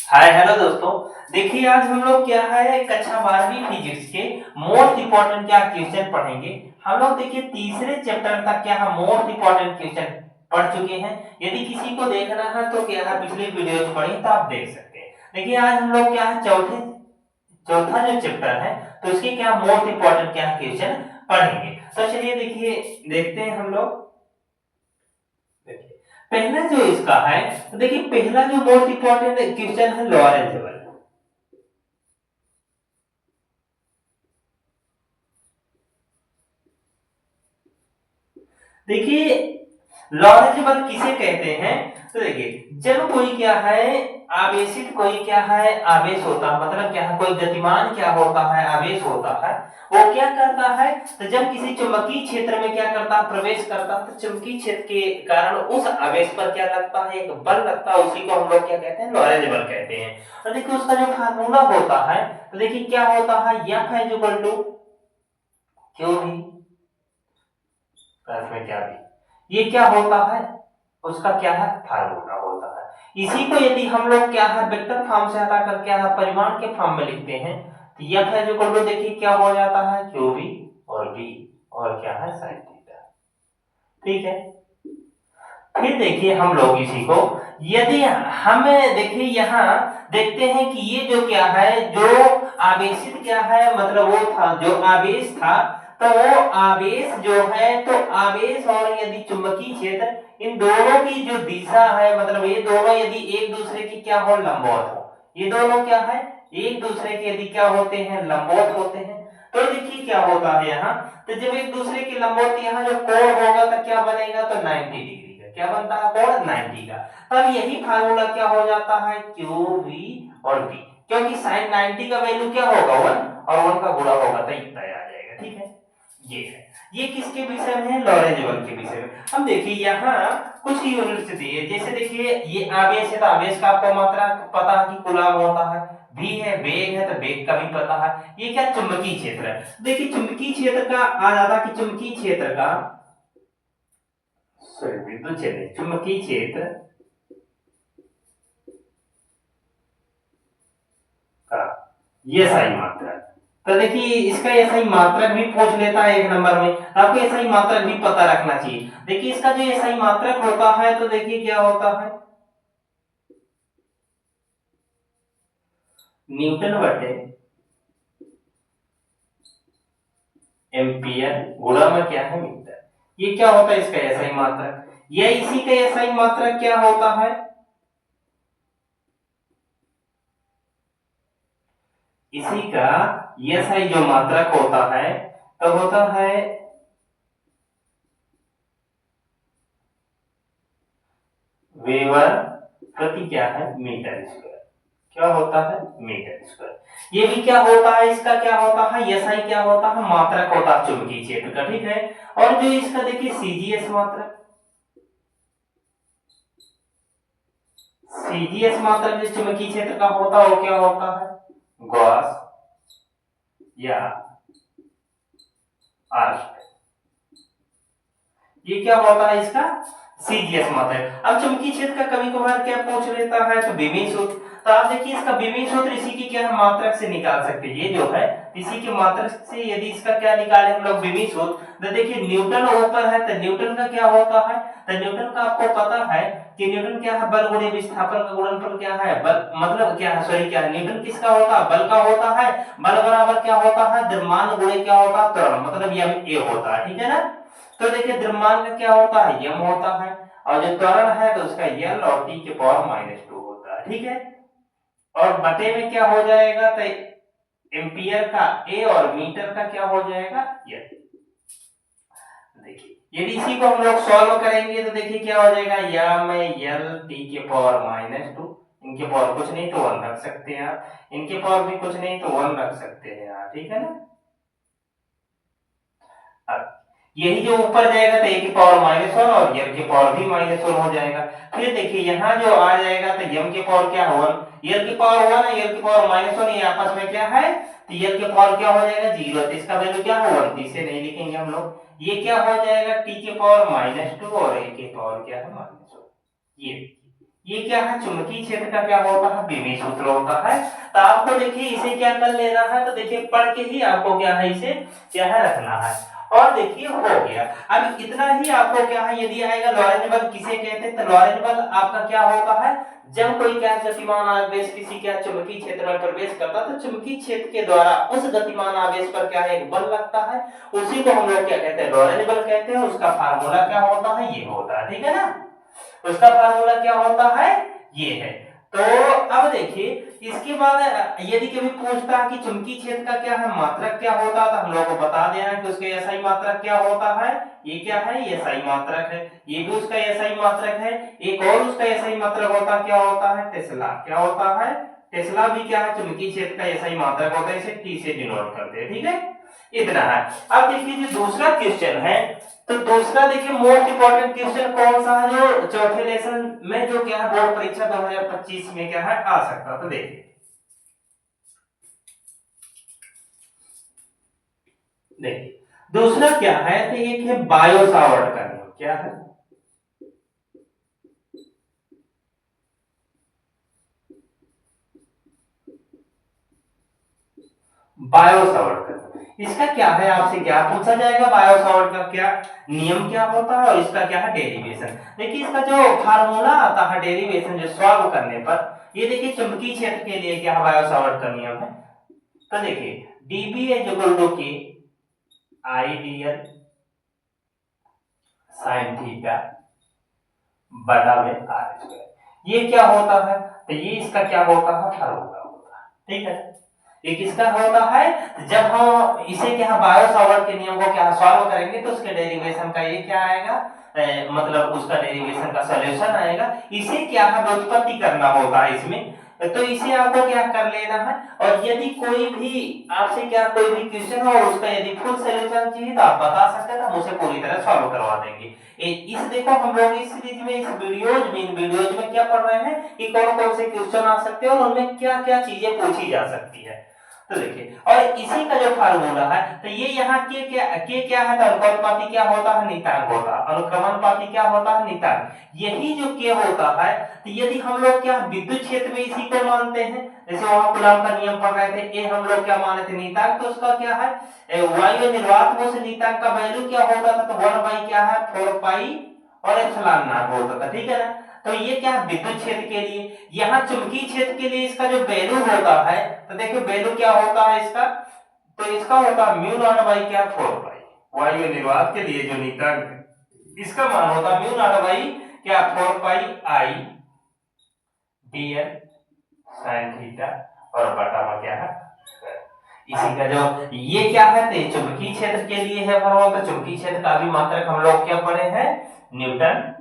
Hi hello दोस्तों। देखिए आज हम लोग क्या है कक्षा 12वीं फिजिक्स के मोस्ट इंपॉर्टेंट क्या क्वेश्चन पढ़ेंगे। हम लोग देखिए तीसरे चैप्टर तक क्या है मोस्ट इंपॉर्टेंट क्वेश्चन पढ़ चुके हैं। यदि किसी को देखना है तो क्या है पिछली वीडियोज पढ़ी तो आप देख सकते हैं। देखिए आज हम लोग क्या है चौथा जो चैप्टर है तो उसके क्या मोस्ट इंपॉर्टेंट क्या क्वेश्चन पढ़ेंगे। तो चलिए देखिए देखते हैं हम लोग। पहला जो इसका है तो देखिए पहला जो मोस्ट इंपॉर्टेंट क्वेश्चन है लॉरेंट। देखिए लॉरेंट बल किसे कहते हैं। तो देखिए जब कोई क्या है आवेशित कोई क्या है आवेश होता है मतलब क्या है कोई गतिमान क्या होता है आवेश होता है वो क्या करता है। तो जब किसी चुंबकीय क्षेत्र में क्या करता है प्रवेश करता है तो चुंबकीय क्षेत्र के कारण उस आवेश पर क्या लगता है एक बल लगता है उसी को हम लोग क्या कहते हैं लॉरेंट बल कहते हैं। और देखिए उसका जो फार्मूला होता है तो देखिए क्या होता है F है इक्वल टू क्यू भी प्लस में क्या भी ये क्या होता है उसका क्या है फार्मूला होता है। इसी को यदि हम लोग क्या है वेक्टर फॉर्म से हटाकर क्या है परिमाण के फॉर्म में लिखते हैं तो F है जो कर लो देखिए क्या हो जाता है क्यू बी और बी और क्या है साइन थीटा। ठीक है फिर देखिए हम लोग इसी को यदि हम देखिए यहाँ देखते हैं कि ये जो क्या है जो आवेशित क्या है मतलब वो था जो आवेश था तो वो आवेश जो है तो आवेश और यदि चुंबकीय क्षेत्र इन दोनों की जो दिशा है मतलब ये दोनों यदि एक दूसरे की क्या हो लंबवत हो ये दोनों क्या है एक दूसरे के यदि क्या होते हैं लंबवत होते हैं। तो देखिए क्या होता है यहाँ तो जब एक दूसरे की लंबवत यहाँ जो कोण होगा तो क्या बनेगा तो 90 डिग्री का क्या बनता है कोण 90 का। तब यही फार्मूला क्या हो जाता है क्यू वी और बी क्योंकि साइन 90 का वैल्यू क्या होगा 1 और 1 का गुणा होगा तो इतना आ जाएगा। ठीक है ये है ये किसके विषय में है लॉरेंट बल के विषय में। हम देखिए यहाँ कुछ यूनिट्स दिए जैसे देखिए ये आवेश है तो आवेश का आपको मात्रा पता है कि कूलम होता है भी है वेग है तो वेग का भी पता है। ये क्या चुंबकीय क्षेत्र है देखिए चुंबकीय क्षेत्र का आ जाता कि चुंबकीय क्षेत्र का सॉरी विद्युत क्षेत्र चुंबकीय क्षेत्र का ये सही मात्रा है। तो देखिए इसका ऐसा ही मात्रक भी पूछ लेता है एक नंबर में आपको ऐसा ही मात्रक भी पता रखना चाहिए। देखिए इसका जो ऐसा ही मात्रक होता है तो देखिए क्या होता है न्यूटन बटे एम्पियर गुणा में क्या है मीटर। ये क्या होता है इसका ऐसा ही मात्रक या इसी का ऐसा ही मात्रक क्या होता है इसी का ऐसा ही जो मात्रक होता है तो होता है वेबर प्रति क्या है मीटर स्क्वायर क्या होता है मीटर स्क्वायर। ये भी क्या होता है इसका क्या होता है ऐसा ही क्या होता है मात्रक होता है चुंबकीय क्षेत्र का। ठीक है और जो इसका देखिए सीजीएस मात्रक सीजीएस मात्रक जो चुंबकीय क्षेत्र का होता है वो क्या होता है गॉस या आर्क। ये क्या होता है इसका सीजीएस मात्रक। अब चुंबकीय क्षेत्र का कभी कभार क्या पूछ लेता है तो विमीय सूत्र। तो आप देखिए इसका विमीय सूत्र इसी की क्या मात्रक से निकाल सकते हैं ये जो है इसी के मात्रक से यदि इसका क्या निकाले हम लोग विमीय सूत्र तो देखिए न्यूटन ऊपर है तो न्यूटन का क्या होता है तो न्यूटन का आपको पता है कि न्यूटन क्या है बल गुणे विस्थापन का गुणनफल क्या है बल मतलब क्या है सॉरी क्या है न्यूटन किसका होता है बल का होता है। बल बराबर क्या होता है द्रव्यमान गुणे क्या होता है त्वरण मतलब एम ए होता है। ठीक है ना। तो देखिए द्रव्यमान का क्या होता है यम होता है और जो त्वरण है तो उसका यल और टी के पावर -2 होता है। ठीक है और बटे में क्या हो जाएगा तो एम्पियर का ए और मीटर का क्या हो जाएगा यल। देखिए यदि इसी को हम लोग सॉल्व करेंगे तो देखिए क्या हो जाएगा यम यल टी के पावर -2 इनके पावर कुछ नहीं तो 1 रख सकते हैं आप इनके पावर भी कुछ नहीं तो 1 रख सकते हैं आप। ठीक है ना। अब यही जो ऊपर जाएगा तो ए की पावर -1 और यम की पावर भी -1 हो जाएगा। फिर देखिए यहाँ जो आ जाएगा तो यम की पावर क्या है 1 यल की पावर 1 है यल की पावर -1 ये आपस में क्या है तो यल की पावर क्या हो जाएगा 0 तो इसका वैल्यू क्या है 1 इसे नहीं लिखेंगे हम लोग। ये क्या हो जाएगा टी की पावर -2 और ए की पावर क्या है -1 ये ये क्या है, चुंबकीय क्षेत्र का क्या होता है, विभव सूत्र होता है। तो आपको देखिए इसे क्या कर लेना है, तो देखिए पढ़ के ही आपको क्या है, इसे क्या है रखना है। और देखिए हो गया। अब इतना ही आपको क्या है, यदि आएगा लॉरेंट बल किसे कहते हैं, तो लॉरेंट बल आपका क्या होता है, जब कोई क्या गतिमान आवेश किसी क्या चुंबकीय क्षेत्र में प्रवेश करता है, तो चुंबकीय क्षेत्र के द्वारा उस गतिमान आवेश पर क्या है, एक बल लगता है, उसी को हम लोग क्या कहते हैं, लॉरेंट बल कहते हैं। उसका फार्मूला क्या होता है, ये होता है, ठीक है ना। उसका फार्मूला क्या होता है, ये है। तो अब देखिए इसके बाद यदि कभी पूछता है कि चुंबकीय क्षेत्र का क्या है मात्रक क्या होता है, तो हम लोग को बता देना है कि उसका एसआई मात्रक क्या होता है। ये क्या है, एसआई मात्रक है। ये भी उसका एसआई मात्रक है। एक और उसका एसआई मात्रक होता क्या होता है, टेस्ला। क्या होता है, टेस्ला भी क्या है, चुंबकीय क्षेत्र का एसआई मात्रक होता है। इसे टी से डिनोट करते हैं, ठीक है। इतना है। अब देखिए जो दूसरा क्वेश्चन है, तो दूसरा देखिए मोस्ट इंपोर्टेंट क्वेश्चन कौन सा है, जो चौथे लेसन में जो क्या है बोर्ड परीक्षा 2025 में क्या है आ सकता है। तो देखिए दूसरा क्या है, तो एक है बायो सावर्ट का नियम। क्या है, बायो सावर्ट का। इसका क्या है, आपसे क्या पूछा जाएगा, बायो सावर्ट का क्या नियम क्या होता है और इसका क्या है डेरिवेशन। देखिए इसका जो फार्मूला आता है डेरिवेशन जो सॉल्व करने पर, ये देखिए चुंबकीय क्षेत्र के लिए क्या बायो सावर्ट का नियम है। तो देखिए डीबी इज इक्वल टू के आईडीएल साइन थीटा बटा में आर स्क्वायर। ये क्या होता है, तो ये इसका क्या होता है, फार्मूला होता है, ठीक है। ये किसका होता है, जब हम इसे क्या बायो सावर्ट के नियम को क्या सॉल्व करेंगे, तो उसके डेरिवेशन का ये क्या आएगा, मतलब उसका डेरिवेशन का सॉल्यूशन आएगा। इसे क्या है व्युत्पत्ति करना होता है इसमें। तो इसे आपको क्या कर लेना है। और यदि कोई भी आपसे क्या कोई भी क्वेश्चन हो और उसका यदि फुल सॉल्यूशन चाहिए, तो आप बता सकते हैं, हम उसे पूरी तरह सॉल्व करवा देंगे। इस देखो हम लोग इस सीरीज में, इस वीडियोज में क्या पढ़ रहे हैं कि कौन कौन से क्वेश्चन आ सकते हैं और उनमें क्या क्या चीजें पूछी जा सकती है। तो देखिए और इसी का जो फार्मूला है, तो ये यहाँ के क्या है, तो अनुक्रमणपाती क्या होता है, नियतांक होता है। अनुक्रमणपाती क्या होता है, नियतांक। यही जो के होता है, तो यदि हम लोग क्या विद्युत क्षेत्र में इसी को मानते हैं, जैसे वहां कूलॉम का नियम पढ़ रहे थे, ये हम लोग क्या माने थे, नियतांक। तो उसका क्या है, वायु निर्वात में से नियतांक का वैल्यू क्या होता था, तो 1 बाई क्या है 4 पाई और एप्सिलॉन नॉट होता था, ठीक है ना। तो ये क्या विद्युत क्षेत्र के लिए। यहाँ चुंबकीय क्षेत्र के लिए इसका जो वैल्यू होता है, तो देखिए वैल्यू क्या होता है इसका, तो इसका होता है म्यू नॉट बाई क्या 4 पाई। वायु निर्वात के लिए जो नियतांक इसका मान होता है म्यू नॉट बाई क्या 4 पाई आई डीएल साइन थीटा और बटा में क्या है। इसी का जो ये क्या है, तो चुंबकीय क्षेत्र के लिए है फॉर्मूला। तो चुंबकीय क्षेत्र का भी मात्रक हम लोग क्या पढ़े हैं, न्यूटन